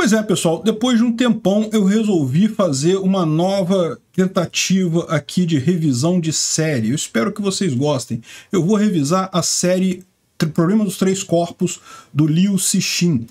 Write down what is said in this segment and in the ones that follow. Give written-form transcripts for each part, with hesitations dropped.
Pois é, pessoal, depois de um tempão eu resolvi fazer uma nova tentativa aqui de revisão de série. Eu espero que vocês gostem. Eu vou revisar a série Problema dos Três Corpos, do Liu Cixin.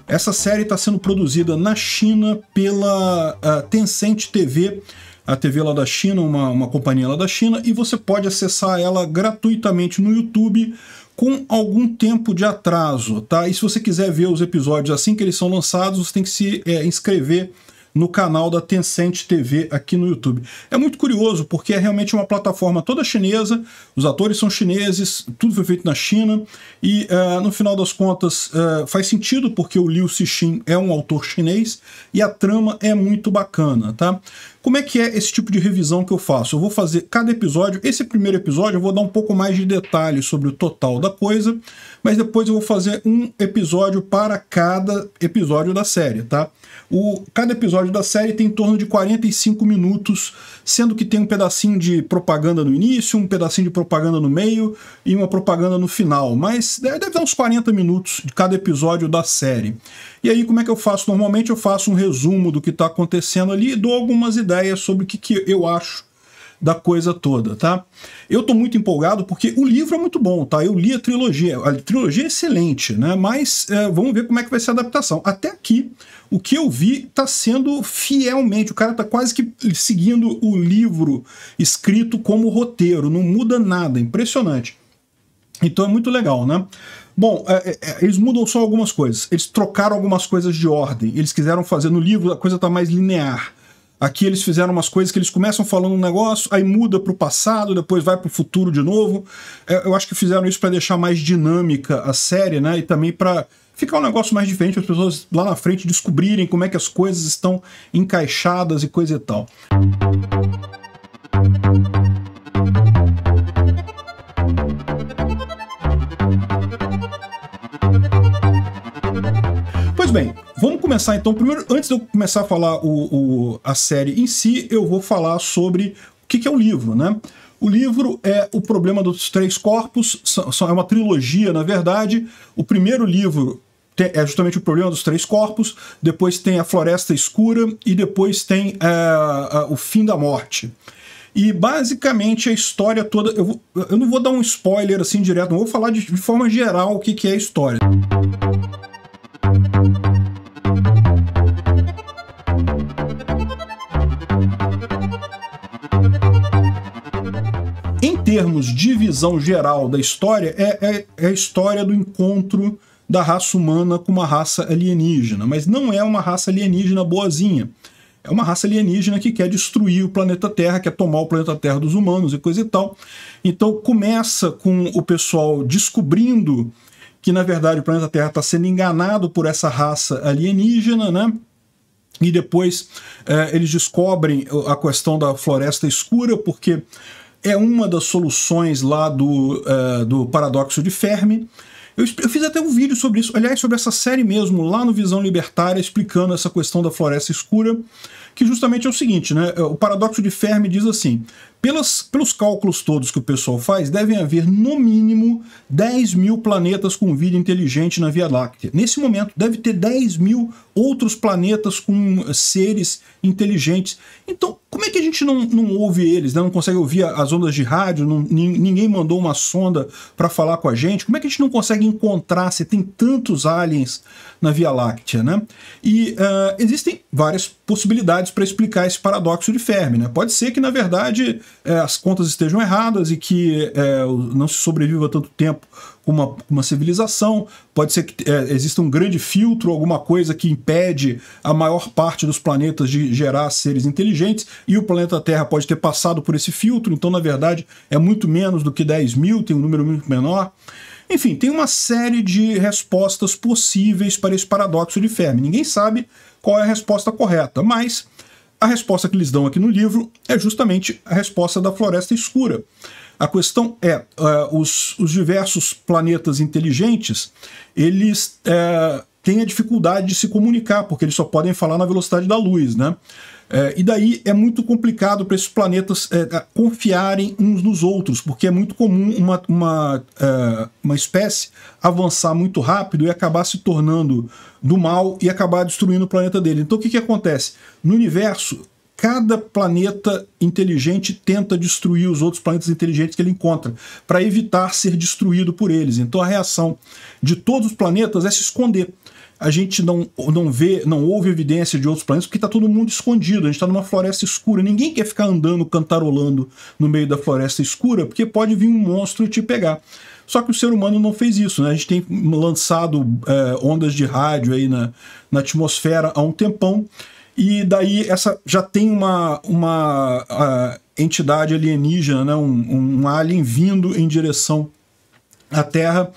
Essa série está sendo produzida na China pela Tencent TV, a TV lá da China, uma companhia lá da China, e você pode acessar ela gratuitamente no YouTube com algum tempo de atraso, tá? E se você quiser ver os episódios assim que eles são lançados, você tem que se inscrever no canal da Tencent TV aqui no YouTube. É muito curioso, porque é realmente uma plataforma toda chinesa, os atores são chineses, tudo foi feito na China, e no final das contas faz sentido, porque o Liu Cixin é um autor chinês, e a trama é muito bacana, tá? Como é que é esse tipo de revisão que eu faço? Eu vou fazer cada episódio, esse primeiro episódio eu vou dar um pouco mais de detalhes sobre o total da coisa, mas depois eu vou fazer um episódio para cada episódio da série, tá? Cada episódio da série tem em torno de 45 minutos, sendo que tem um pedacinho de propaganda no início, um pedacinho de propaganda no meio e uma propaganda no final, mas deve dar uns 40 minutos de cada episódio da série. E aí, como é que eu faço? Normalmente eu faço um resumo do que está acontecendo ali e dou algumas ideias sobre o que eu acho da coisa toda, tá? Eu tô muito empolgado porque o livro é muito bom, tá? Eu li a trilogia é excelente, né? Mas vamos ver como é que vai ser a adaptação. Até aqui, o que eu vi tá sendo fielmente, o cara tá quase que seguindo o livro escrito como roteiro, não muda nada, impressionante. Então é muito legal, né? Bom, eles mudam só algumas coisas, eles trocaram algumas coisas de ordem, eles quiseram fazer no livro, a coisa tá mais linear. Aqui eles fizeram umas coisas que eles começam falando um negócio, aí muda para o passado, depois vai para o futuro de novo. Eu acho que fizeram isso para deixar mais dinâmica a série, né? E também para ficar um negócio mais diferente, as pessoas lá na frente descobrirem como é que as coisas estão encaixadas e coisa e tal. Pois bem, vamos começar então. Primeiro, antes de eu começar a falar a série em si, eu vou falar sobre o que é o livro, né? O livro é O Problema dos Três Corpos, é uma trilogia, na verdade. O primeiro livro é justamente O Problema dos Três Corpos, depois tem A Floresta Escura e depois tem O Fim da Morte. E basicamente a história toda, eu não vou dar um spoiler assim direto, não vou falar de forma geral o que é a história. Em termos de visão geral da história, é a história do encontro da raça humana com uma raça alienígena, mas não é uma raça alienígena boazinha. É uma raça alienígena que quer destruir o planeta Terra, quer tomar o planeta Terra dos humanos e coisa e tal. Então começa com o pessoal descobrindo que, na verdade, o planeta Terra está sendo enganado por essa raça alienígena, né? E depois eles descobrem a questão da Floresta Escura, porque é uma das soluções lá do paradoxo de Fermi. Eu fiz até um vídeo sobre isso, aliás, sobre essa série mesmo, lá no Visão Libertária, explicando essa questão da Floresta Escura, que justamente é o seguinte, né? O paradoxo de Fermi diz assim: pelos cálculos todos que o pessoal faz, devem haver no mínimo 10 mil planetas com vida inteligente na Via Láctea. Nesse momento, deve ter 10 mil outros planetas com seres inteligentes. Então, como é que a gente não ouve eles, né? Não consegue ouvir as ondas de rádio, ninguém mandou uma sonda para falar com a gente? Como é que a gente não consegue encontrar se tem tantos aliens na Via Láctea, né? E existem várias possibilidades para explicar esse paradoxo de Fermi, né? Pode ser que, na verdade, as contas estejam erradas e que não se sobreviva tanto tempo com uma civilização, pode ser que exista um grande filtro, alguma coisa que impede a maior parte dos planetas de gerar seres inteligentes, e o planeta Terra pode ter passado por esse filtro, então, na verdade, é muito menos do que 10 mil, tem um número muito menor. Enfim, tem uma série de respostas possíveis para esse paradoxo de Fermi. Ninguém sabe qual é a resposta correta, mas a resposta que eles dão aqui no livro é justamente a resposta da Floresta Escura. A questão os diversos planetas inteligentes, eles têm a dificuldade de se comunicar, porque eles só podem falar na velocidade da luz, né? E daí é muito complicado para esses planetas confiarem uns nos outros, porque é muito comum uma espécie avançar muito rápido e acabar se tornando do mal e acabar destruindo o planeta dele. Então o que acontece? No universo, cada planeta inteligente tenta destruir os outros planetas inteligentes que ele encontra, para evitar ser destruído por eles. Então a reação de todos os planetas é se esconder. A gente não ouve evidência de outros planetas porque está todo mundo escondido, a gente está numa floresta escura, ninguém quer ficar andando, cantarolando no meio da floresta escura, porque pode vir um monstro e te pegar. Só que o ser humano não fez isso, né? A gente tem lançado ondas de rádio aí na atmosfera há um tempão, e daí essa já tem uma entidade alienígena, né? um alien vindo em direção à Terra.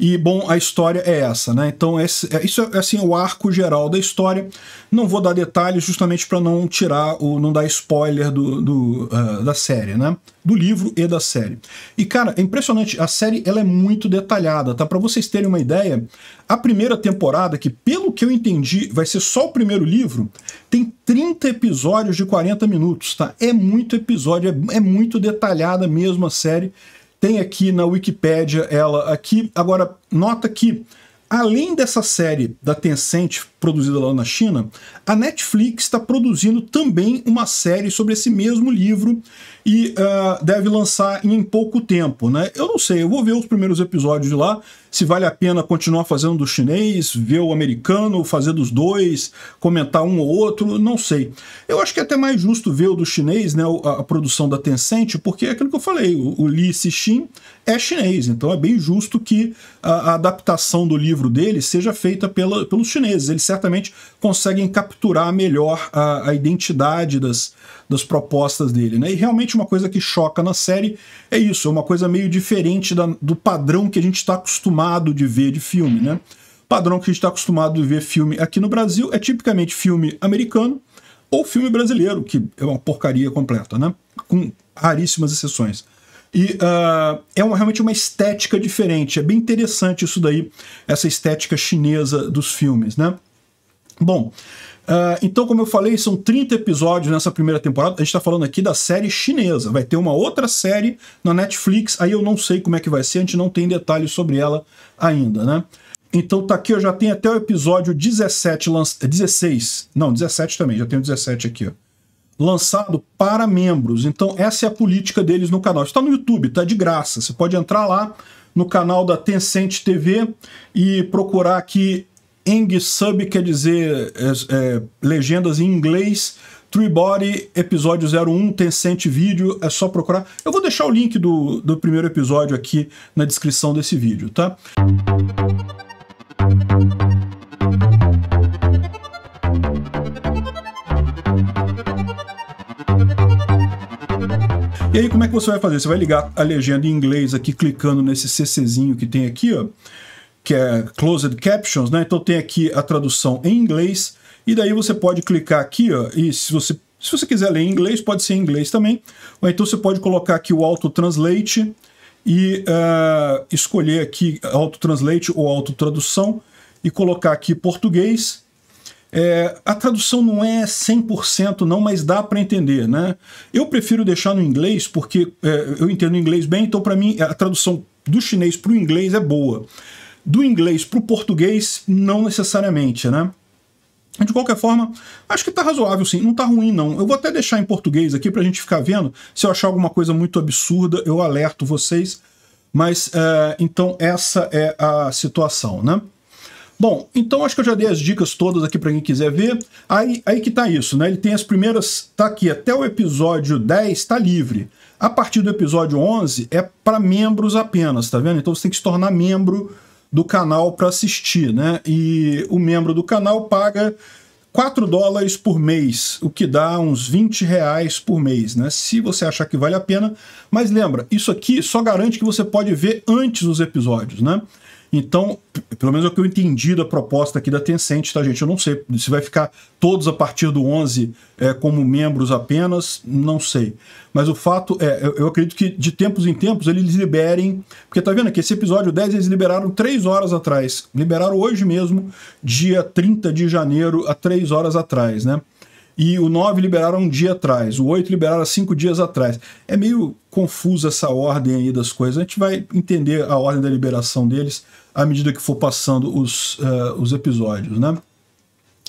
E, bom, a história é essa, né? Então, isso é assim, o arco geral da história. Não vou dar detalhes justamente para não não dar spoiler da série, né? Do livro e da série. E, cara, é impressionante. A série, ela é muito detalhada, tá? Para vocês terem uma ideia, a primeira temporada, que pelo que eu entendi, vai ser só o primeiro livro, tem 30 episódios de 40 minutos, tá? É muito episódio, é muito detalhada mesmo a série. Tem aqui na Wikipédia ela aqui. Agora, nota que, além dessa série da Tencent, produzida lá na China, a Netflix está produzindo também uma série sobre esse mesmo livro e deve lançar em pouco tempo, né? Eu não sei, eu vou ver os primeiros episódios de lá, se vale a pena continuar fazendo do chinês, ver o americano, fazer dos dois, comentar um ou outro, não sei. Eu acho que é até mais justo ver o do chinês, né, a produção da Tencent, porque é aquilo que eu falei, o Li Cixin é chinês, então é bem justo que a adaptação do livro dele seja feita pelos chineses. Eles certamente conseguem capturar melhor a identidade das propostas dele, né? E realmente uma coisa que choca na série é isso, é uma coisa meio diferente do padrão que a gente está acostumado de ver de filme, né? O padrão que a gente está acostumado de ver filme aqui no Brasil é tipicamente filme americano ou filme brasileiro, que é uma porcaria completa, né? Com raríssimas exceções. E realmente uma estética diferente, é bem interessante isso daí, essa estética chinesa dos filmes, né? Bom, então, como eu falei, são 30 episódios nessa primeira temporada. A gente está falando aqui da série chinesa. Vai ter uma outra série na Netflix. Aí eu não sei como é que vai ser, a gente não tem detalhes sobre ela ainda, né? Então tá aqui, eu já tenho até o episódio 16. Não, 17 também, já tenho 17 aqui, ó. Lançado para membros. Então essa é a política deles no canal. Está no YouTube, tá de graça. Você pode entrar lá no canal da Tencent TV e procurar aqui Eng-Sub, quer dizer legendas em inglês, Treebody, episódio 01, Tencent Vídeo, é só procurar. Eu vou deixar o link do primeiro episódio aqui na descrição desse vídeo, tá? E aí, como é que você vai fazer? Você vai ligar a legenda em inglês aqui, clicando nesse CCzinho que tem aqui, ó, que é Closed Captions, né? Então tem aqui a tradução em inglês, e daí você pode clicar aqui, ó, e se você quiser ler em inglês, pode ser em inglês também, ou então você pode colocar aqui o Auto Translate e escolher aqui Auto Translate ou Auto Tradução e colocar aqui português. A tradução não é 100% não, mas dá para entender, né? Eu prefiro deixar no inglês porque eu entendo inglês bem, então para mim a tradução do chinês para o inglês é boa. Do inglês para o português, não necessariamente, né? De qualquer forma, acho que tá razoável sim, não tá ruim não. Eu vou até deixar em português aqui pra gente ficar vendo. Se eu achar alguma coisa muito absurda, eu alerto vocês. Mas, então, essa é a situação, né? Bom, então acho que eu já dei as dicas todas aqui para quem quiser ver. Aí que tá isso, né? Ele tem as primeiras, tá aqui, até o episódio 10 tá livre. A partir do episódio 11 é para membros apenas, tá vendo? Então você tem que se tornar membro do canal para assistir, né? E o membro do canal paga $4 por mês, o que dá uns R$20 por mês, né? Se você achar que vale a pena. Mas lembra, isso aqui só garante que você pode ver antes os episódios, né? Então, pelo menos é o que eu entendi da proposta aqui da Tencent, tá, gente? Eu não sei se vai ficar todos a partir do 11 como membros apenas, não sei. Mas o fato é, eu acredito que de tempos em tempos eles liberem, porque tá vendo aqui, esse episódio 10 eles liberaram 3 horas atrás, liberaram hoje mesmo, dia 30 de janeiro, há 3 horas atrás, né? E o 9 liberaram um dia atrás, o 8 liberaram 5 dias atrás. É meio confusa essa ordem aí das coisas. A gente vai entender a ordem da liberação deles à medida que for passando os episódios, né?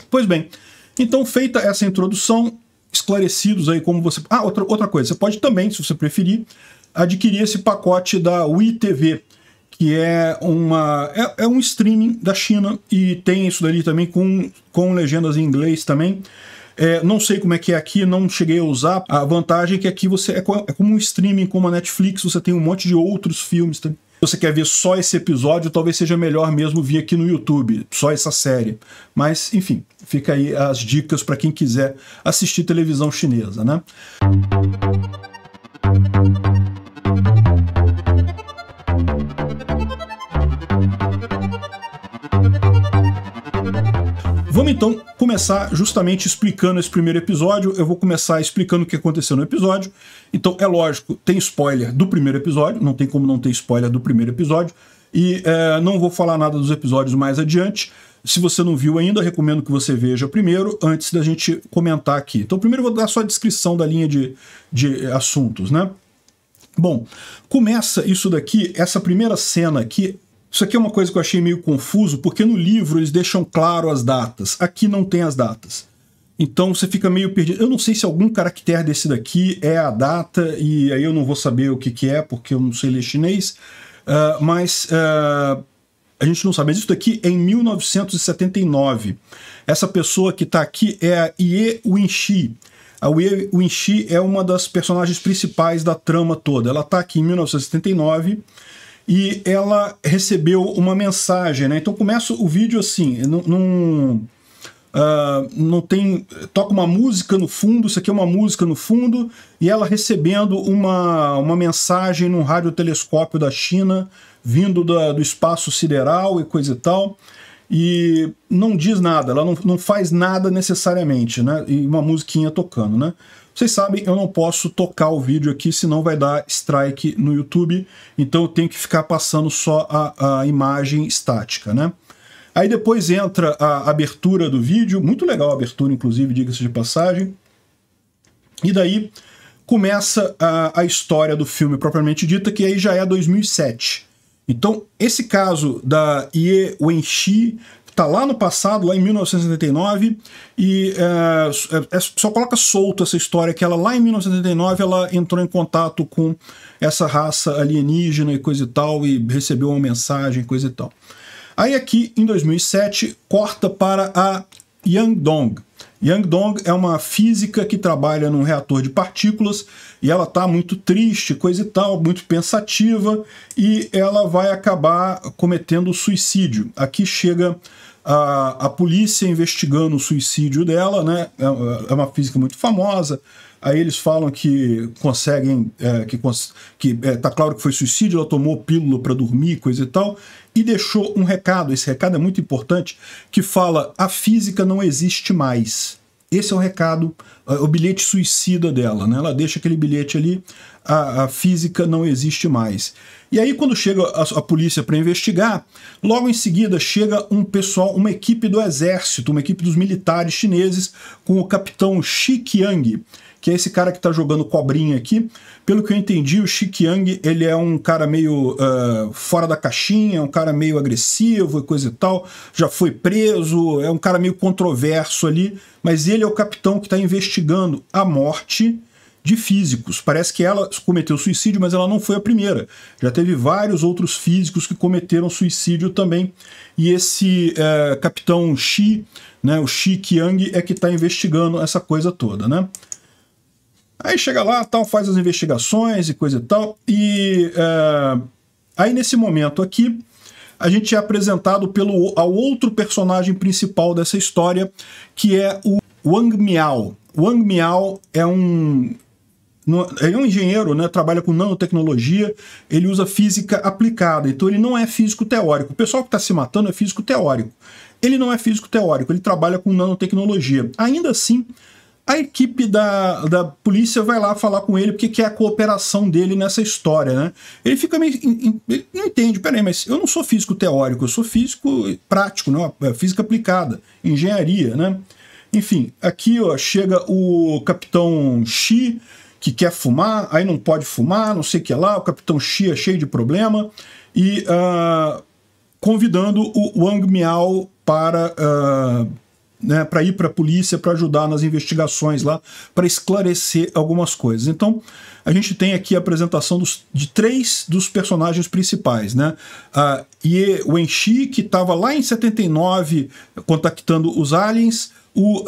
Pois bem, então feita essa introdução, esclarecidos aí como você... Ah, outra coisa, você pode também, se você preferir, adquirir esse pacote da Wii TV, que é um streaming da China e tem isso dali também com legendas em inglês também. Não sei como é que é aqui, não cheguei a usar. A vantagem é que aqui você é como um streaming, como a Netflix, você tem um monte de outros filmes. Se você quer ver só esse episódio, talvez seja melhor mesmo vir aqui no YouTube, só essa série. Mas, enfim, fica aí as dicas para quem quiser assistir televisão chinesa, né? Vamos então começar justamente explicando esse primeiro episódio. Eu vou começar explicando o que aconteceu no episódio. Então, é lógico, tem spoiler do primeiro episódio, não tem como não ter spoiler do primeiro episódio. E não vou falar nada dos episódios mais adiante. Se você não viu ainda, recomendo que você veja primeiro, antes da gente comentar aqui. Então, primeiro eu vou dar só a descrição da linha de assuntos, né? Bom, começa isso daqui, essa primeira cena aqui. Isso aqui é uma coisa que eu achei meio confuso, porque no livro eles deixam claro as datas. Aqui não tem as datas. Então você fica meio perdido. Eu não sei se algum caractere desse daqui é a data, e aí eu não vou saber o que é, porque eu não sei ler chinês. Mas a gente não sabe. Mas isso daqui é em 1979. Essa pessoa que está aqui é a Ye Wenxi. A Ye Wenxi é uma das personagens principais da trama toda. Ela está aqui em 1979. E ela recebeu uma mensagem, né? Então começa o vídeo assim, não tem... Toca uma música no fundo, isso aqui é uma música no fundo, e ela recebendo uma mensagem num radiotelescópio da China, vindo do espaço sideral e coisa e tal, e não diz nada, ela não faz nada necessariamente, né? E uma musiquinha tocando, né? Vocês sabem, eu não posso tocar o vídeo aqui, senão vai dar strike no YouTube, então eu tenho que ficar passando só a imagem estática, né? Aí depois entra a abertura do vídeo, muito legal a abertura, inclusive, diga-se de passagem, e daí começa a história do filme propriamente dita, que aí já é 2007. Então, esse caso da Ye Wenxi está lá no passado, lá em 1979, e só coloca solto essa história que ela, lá em 1979, ela entrou em contato com essa raça alienígena e coisa e tal, e recebeu uma mensagem, coisa e tal. Aí aqui, em 2007, corta para a Yang Dong. Yang Dong é uma física que trabalha num reator de partículas, e ela está muito triste, coisa e tal, muito pensativa, e ela vai acabar cometendo suicídio. Aqui chega a polícia investigando o suicídio dela, né? É uma física muito famosa. Aí eles falam que conseguem, tá claro que foi suicídio, ela tomou pílula para dormir, coisa e tal, e deixou um recado, esse recado é muito importante, que fala: a física não existe mais. Esse é o recado, o bilhete suicida dela, né? Ela deixa aquele bilhete ali, a física não existe mais. E aí quando chega a polícia para investigar, logo em seguida chega um pessoal, uma equipe do exército, uma equipe dos militares chineses, com o capitão Shi Qiang, que é esse cara que está jogando cobrinha aqui. Pelo que eu entendi, o Shi Qiang, ele é um cara meio fora da caixinha, um cara meio agressivo e coisa e tal, já foi preso, é um cara meio controverso ali, mas ele é o capitão que está investigando a morte de físicos. Parece que ela cometeu suicídio, mas ela não foi a primeira. Já teve vários outros físicos que cometeram suicídio também. E esse capitão Shi, né, o Shi Qiang, é que está investigando essa coisa toda, né? Aí chega lá, tal, faz as investigações e coisa e tal, e aí nesse momento aqui, a gente é apresentado ao outro personagem principal dessa história, que é o Wang Miao. Wang Miao é um Ele é um engenheiro, né, trabalha com nanotecnologia, ele usa física aplicada, então ele não é físico teórico. O pessoal que está se matando é físico teórico. Ele não é físico teórico, ele trabalha com nanotecnologia. Ainda assim, a equipe da polícia vai lá falar com ele porque quer a cooperação dele nessa história, né? Ele fica meio... Ele não entende, peraí, mas eu não sou físico teórico, eu sou físico prático, né? Física aplicada, engenharia, né? Enfim, aqui ó, chega o Capitão Shi, que quer fumar, aí não pode fumar, não sei o que lá, o Capitão Shi é cheio de problema, e convidando o Wang Miao para... né, para ir para a polícia, para ajudar nas investigações lá, para esclarecer algumas coisas. Então, a gente tem aqui a apresentação de 3 dos personagens principais, né? Ye Wenxi, que estava lá em 79 contactando os aliens, o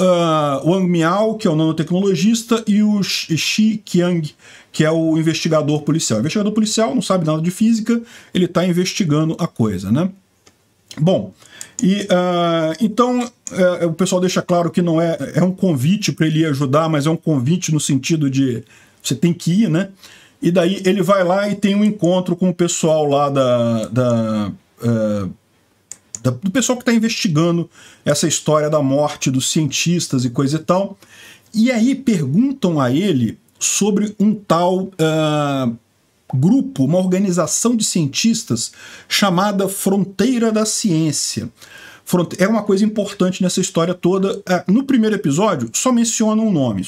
Wang Miao, que é o nanotecnologista, e o Shi Qiang, que é o investigador policial. O investigador policial não sabe nada de física, ele está investigando a coisa, né? Bom, então o pessoal deixa claro que não é um convite para ele ir ajudar, mas é um convite no sentido de você tem que ir, né? E daí ele vai lá e tem um encontro com o pessoal lá do pessoal que está investigando essa história da morte dos cientistas e coisa e tal. E aí perguntam a ele sobre um tal grupo, uma organização de cientistas chamada Fronteira da Ciência. É uma coisa importante nessa história toda. No primeiro episódio, só menciona um nome,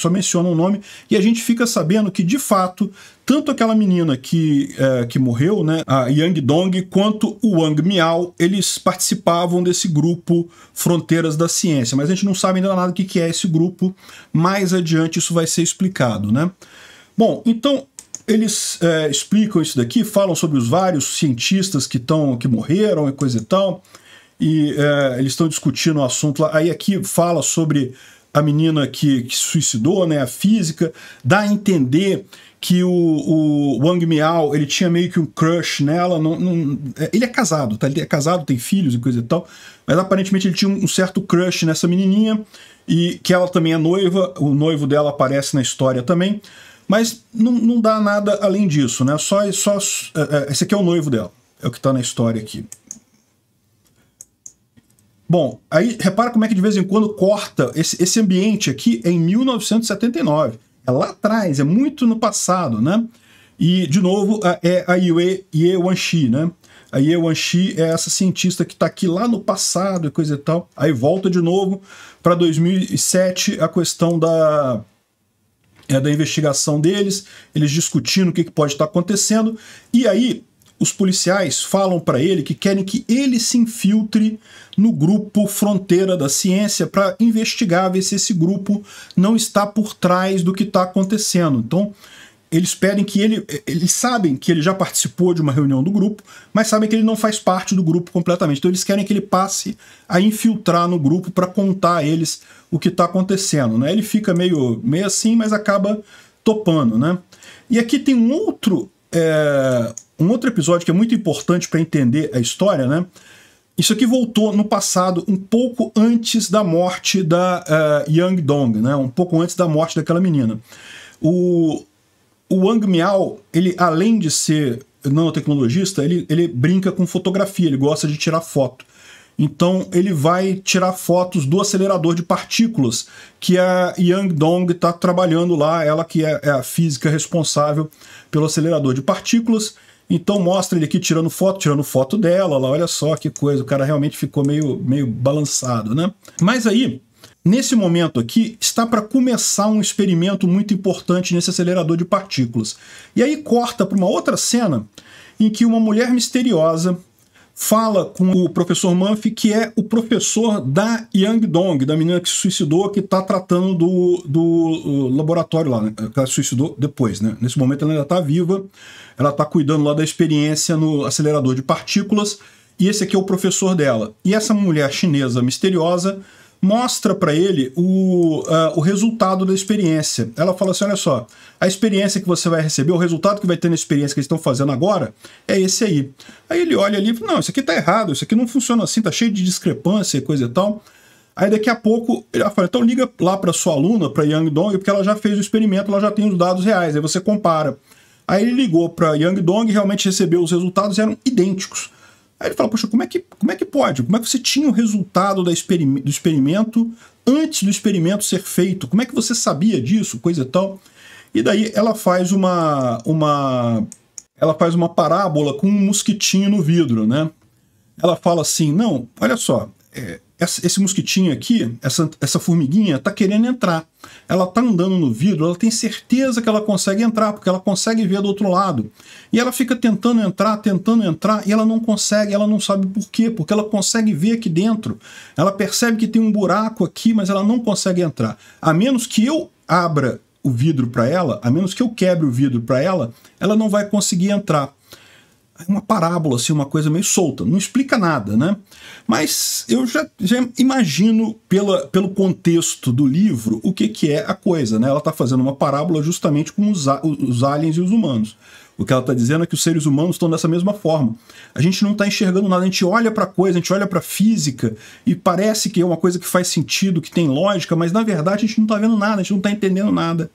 e a gente fica sabendo que, de fato, tanto aquela menina que morreu, né, a Yang Dong, quanto o Wang Miao, eles participavam desse grupo Fronteiras da Ciência, mas a gente não sabe ainda nada o que é esse grupo. Mais adiante isso vai ser explicado, né? Bom, então eles explicam isso daqui, falam sobre os vários cientistas que morreram e coisa e tal, e eles estão discutindo o assunto lá. Aí aqui fala sobre a menina que se suicidou, né, a física, dá a entender que o Wang Miao, ele tinha meio que um crush nela, ele é casado, tá? Ele é casado, tem filhos e coisa e tal, mas aparentemente ele tinha um certo crush nessa menininha, e que ela também é noiva, o noivo dela aparece na história também, mas não dá nada além disso, né? Esse aqui é o noivo dela, é o que está na história aqui. Bom, aí repara como é que de vez em quando corta esse ambiente aqui em 1979. É lá atrás, é muito no passado, né? E, de novo, é a Ye Wenxi, né? A Ye Wenxi é essa cientista que está aqui lá no passado e coisa e tal. Aí volta de novo para 2007 a questão da investigação deles, eles discutindo o que pode estar acontecendo, e aí os policiais falam para ele que querem que ele se infiltre no grupo Fronteira da Ciência para investigar, ver se esse grupo não está por trás do que está acontecendo. Então, eles pedem que eles sabem que ele já participou de uma reunião do grupo, mas sabem que ele não faz parte do grupo completamente. Então eles querem que ele passe a infiltrar no grupo para contar a eles o que está acontecendo, né? Ele fica meio assim, mas acaba topando, né? E aqui tem um outro episódio que é muito importante para entender a história, né? Isso aqui voltou no passado, um pouco antes da morte da Yang Dong, né? Um pouco antes da morte daquela menina. O Wang Miao, ele, além de ser nanotecnologista, ele brinca com fotografia, ele gosta de tirar foto. Então ele vai tirar fotos do acelerador de partículas que a Yang Dong está trabalhando lá, ela que é a física responsável pelo acelerador de partículas. Então mostra ele aqui tirando foto dela, lá, olha só que coisa, o cara realmente ficou meio balançado, né? Mas aí, nesse momento aqui, está para começar um experimento muito importante nesse acelerador de partículas. E aí corta para uma outra cena em que uma mulher misteriosa fala com o professor Murphy, que é o professor da Yang Dong, da menina que se suicidou, que está tratando do laboratório lá, né? Ela se suicidou depois, né? Nesse momento ela ainda está viva, ela está cuidando lá da experiência no acelerador de partículas, e esse aqui é o professor dela. E essa mulher chinesa misteriosa mostra para ele o resultado da experiência. Ela fala assim, olha só, a experiência que você vai receber, o resultado que vai ter na experiência que eles estão fazendo agora, é esse aí. Aí ele olha ali e fala, não, isso aqui tá errado, isso aqui não funciona assim, tá cheio de discrepância e coisa e tal. Aí daqui a pouco, ela fala, então liga lá para sua aluna, para Yang Dong, porque ela já fez o experimento, ela já tem os dados reais, aí você compara. Aí ele ligou para Yang Dong e realmente recebeu os resultados, eram idênticos. Aí ele fala, poxa, como é que pode? Como é que você tinha o resultado do experimento antes do experimento ser feito? Como é que você sabia disso? Coisa e tal. E daí ela faz uma parábola com um mosquitinho no vidro, né? Ela fala assim, não, olha só, esse mosquitinho aqui, essa formiguinha, tá querendo entrar. Ela tá andando no vidro, ela tem certeza que ela consegue entrar, porque ela consegue ver do outro lado. E ela fica tentando entrar, e ela não consegue, ela não sabe por quê, porque ela consegue ver aqui dentro. Ela percebe que tem um buraco aqui, mas ela não consegue entrar. A menos que eu abra o vidro para ela, a menos que eu quebre o vidro para ela não vai conseguir entrar. É uma parábola, assim, uma coisa meio solta, não explica nada, né? Mas eu já imagino pelo contexto do livro o que é a coisa, né? Ela está fazendo uma parábola justamente com os aliens e os humanos. O que ela está dizendo é que os seres humanos estão dessa mesma forma. A gente não está enxergando nada, a gente olha para a coisa, a gente olha para a física e parece que é uma coisa que faz sentido, que tem lógica, mas na verdade a gente não está vendo nada, a gente não está entendendo nada.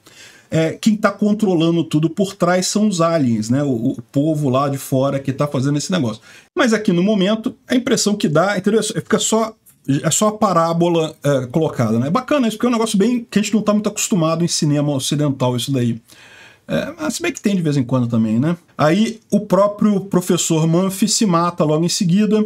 Quem está controlando tudo por trás são os aliens, né? O povo lá de fora que está fazendo esse negócio. Mas aqui no momento, a impressão que dá, entendeu? É só a parábola colocada, né? É bacana isso, porque é um negócio bem que a gente não está muito acostumado em cinema ocidental, isso daí. Se bem que tem de vez em quando também, né? Aí o próprio professor Murphy se mata logo em seguida,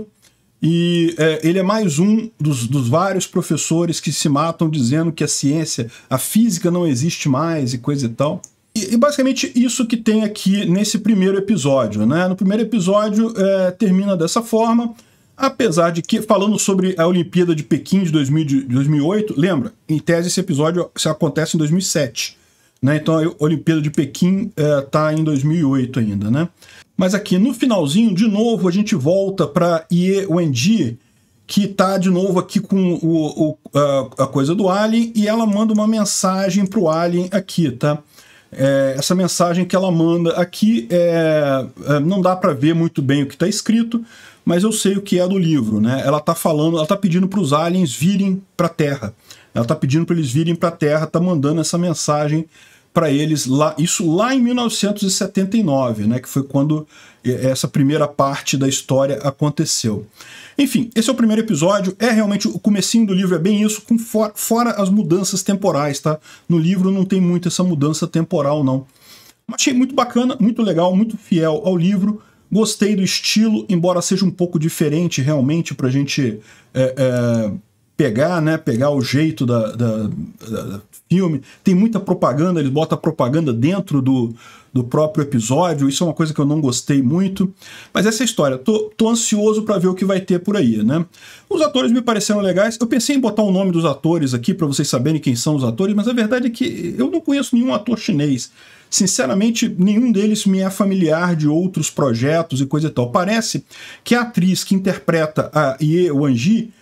e ele é mais um dos vários professores que se matam dizendo que a ciência, a física não existe mais e coisa e tal. E basicamente isso que tem aqui nesse primeiro episódio, né? No primeiro episódio termina dessa forma, apesar de que, falando sobre a Olimpíada de Pequim de 2008, lembra, em tese esse episódio acontece em 2007. Né? Então a Olimpíada de Pequim está em 2008 ainda, né? Mas aqui no finalzinho, de novo, a gente volta para Ye Wenji, que está de novo aqui com a coisa do Alien, e ela manda uma mensagem para o Alien aqui, tá? Essa mensagem que ela manda aqui, não dá para ver muito bem o que está escrito, mas eu sei o que é do livro, né? Ela está pedindo para os aliens virem para a Terra. Ela está pedindo para eles virem para a Terra, está mandando essa mensagem para eles, isso lá em 1979, né, que foi quando essa primeira parte da história aconteceu. Enfim, esse é o primeiro episódio, realmente o comecinho do livro é bem isso, fora as mudanças temporais, tá? No livro não tem muito essa mudança temporal, não. Achei muito bacana, muito legal, muito fiel ao livro, gostei do estilo, embora seja um pouco diferente realmente pra gente pegar o jeito da filme. Tem muita propaganda, eles botam a propaganda dentro do próprio episódio, isso é uma coisa que eu não gostei muito, mas essa é a história, tô ansioso para ver o que vai ter por aí, né? Os atores me pareceram legais, eu pensei em botar o nome dos atores aqui para vocês saberem quem são os atores, mas a verdade é que eu não conheço nenhum ator chinês, sinceramente nenhum deles me é familiar de outros projetos e coisa e tal. Parece que a atriz que interpreta a Ye Wenji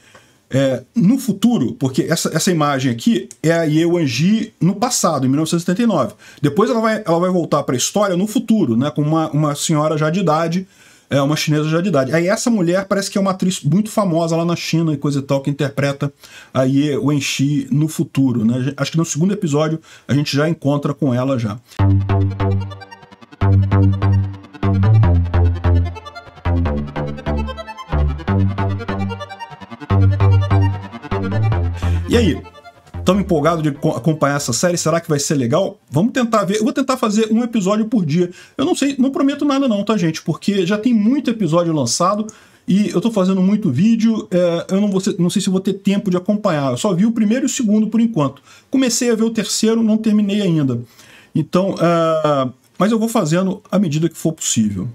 no futuro, porque essa imagem aqui é a Ye Wenji no passado, em 1979. Depois ela vai voltar para a história no futuro, né, com uma senhora já de idade, uma chinesa já de idade. Aí essa mulher parece que é uma atriz muito famosa lá na China e coisa e tal, que interpreta a Ye Wenji no futuro, né? Acho que no segundo episódio a gente já encontra com ela já. E aí, estamos empolgados de acompanhar essa série? Será que vai ser legal? Vamos tentar ver. Eu vou tentar fazer um episódio por dia. Eu não sei, não prometo nada não, tá, gente? Porque já tem muito episódio lançado e eu tô fazendo muito vídeo, eu não sei se vou ter tempo de acompanhar. Eu só vi o primeiro e o segundo por enquanto. Comecei a ver o terceiro, não terminei ainda. Então, mas eu vou fazendo à medida que for possível.